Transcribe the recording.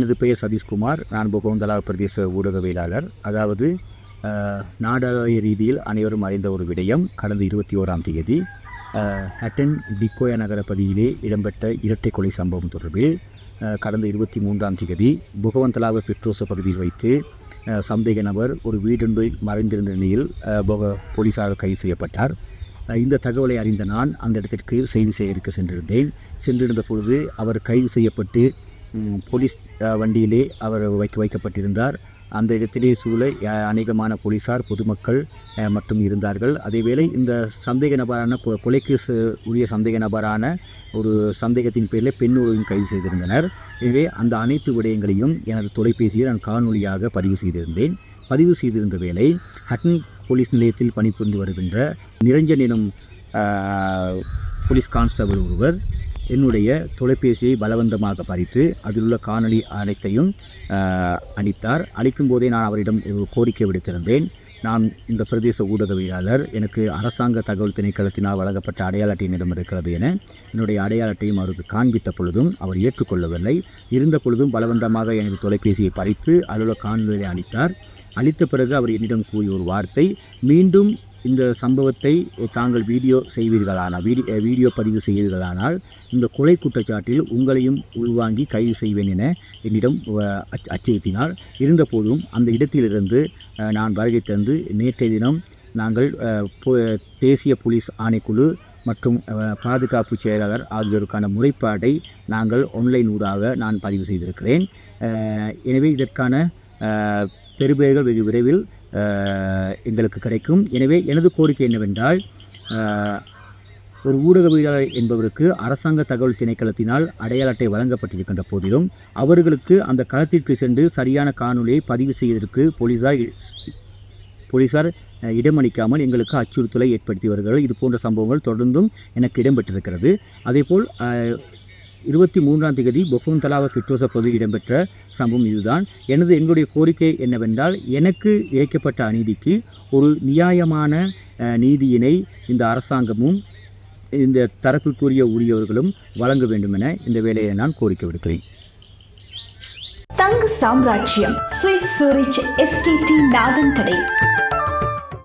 எனது பெயர் சதீஷ்குமார். நான் பொகவந்தலா பிரதேச ஊடகவியலாளர். அதாவது நாடாளுமன்ற ரீதியில் அனைவரும் அறிந்த ஒரு விடயம், கடந்த 21ஆம் தேதி ஹட்டன் டிக்கோயா நகர பகுதியிலே இடம்பெற்ற இரட்டை கொலை சம்பவம் தொடர்பில் கடந்த 23ஆம் தேதி பொகவந்தலாவ பெட்ரோச பகுதியில் வைத்து சந்தேக நபர் ஒரு வீடொன்றில் மறைந்திருந்த நிலையில் போலீசாரால் கைது செய்யப்பட்டார். இந்த தகவலை அறிந்த நான் அந்த இடத்திற்கு செய்தி சேகரிக்க சென்றிருந்த பொழுது அவர் கைது செய்யப்பட்டு போலீஸ் வண்டியிலே அவர் வைக்கப்பட்டிருந்தார். அந்த இடத்திலே சூழ அநேகமான போலீசார், பொதுமக்கள் மற்றும் இருந்தார்கள். அதேவேளை இந்த சந்தேக நபரான கொலைக்கு உரிய சந்தேக நபரான ஒரு சந்தேகத்தின் பேரில் பெண் ஒருவரையும் கைது செய்திருந்தனர். எனவே அந்த அனைத்து விடயங்களையும் எனது தொலைபேசியில் நான் காணொலியாக பதிவு செய்திருந்த வேளை ஹட்டன் போலீஸ் நிலையத்தில் பணிபுரிந்து வருகின்ற நிரஞ்சன் எனும் போலீஸ் கான்ஸ்டபிள் ஒருவர் என்னுடைய தொலைபேசியை பலவந்தமாக பறித்து அதில் உள்ள காணொலி அனைத்தையும் அளித்தார். அளிக்கும் போதே நான் அவரிடம் கோரிக்கை விடுத்திருந்தேன். நான் இந்த பிரதேச ஊடகவியலாளர், எனக்கு அரசாங்க தகவல் திணைக்களத்தினால் வழங்கப்பட்ட அடையாள அட்டையினிடம் இருக்கிறது என என்னுடைய அடையாள அட்டையும் அவருக்கு காண்பித்த பொழுதும் அவர் ஏற்றுக்கொள்ளவில்லை. இருந்த பொழுதும் பலவந்தமாக எனது தொலைபேசியை பறித்து அதில் உள்ள காணொலியை அளித்த பிறகு அவர் என்னிடம் கூறிய ஒரு வார்த்தை, மீண்டும் இந்த சம்பவத்தை தாங்கள் வீடியோ பதிவு செய்வீர்களானால் இந்த கொலை குற்றச்சாட்டில் உங்களையும் உள்வாங்கி கைது செய்வேன் என என்னிடம் அச்சுறுத்தினார். இருந்தபோதும் அந்த இடத்திலிருந்து நான் வருகை தந்து நேற்றைய தினம் நாங்கள் தேசிய போலீஸ் ஆணைக்குழு மற்றும் பாதுகாப்பு செயலாளர் ஆகியோருக்கான முறைப்பாட்டை நாங்கள் ஆன்லைன் ஊடாக நான் பதிவு செய்திருக்கிறேன். எனவே இதற்கான பெறுபேறுகள் வெகு விரைவில் எங்களுக்கு கிடைக்கும். எனவே எனது கோரிக்கை என்னவென்றால், ஒரு ஊடகவியலாளர் என்பவருக்கு அரசாங்க தகவல் திணைக்களத்தினால் அடையாள அட்டை வழங்கப்பட்டிருக்கின்ற போதிலும் அவர்களுக்கு அந்த களத்திற்கு சென்று சரியான காணொலியை பதிவு செய்வதற்கு போலீசார் இடமளிக்காமல் எங்களுக்கு அச்சுறுத்தலை ஏற்படுத்தி வருகிறார்கள். இது போன்ற சம்பவங்கள் தொடர்ந்தும் எனக்கு இடம்பெற்றிருக்கிறது. அதேபோல் 23ஆம் தேதி பொகவந்தலாவ பெட்ரோச பகுதியில் இடம்பெற்ற சம்பவம் இதுதான். எங்களுடைய கோரிக்கை என்னவென்றால், எனக்கு இழைக்கப்பட்ட அநீதிக்கு ஒரு நியாயமான நீதியினை இந்த அரசாங்கமும் இந்த தரப்பிற்குரிய உரியவர்களும் வழங்க வேண்டும் என இந்த வேலையை நான் கோரிக்கை விடுக்கிறேன். தங்க சாம்ராஜ்யம் சுவிஸ் சூரிச் எஸ்கேடி நாதன் கடை.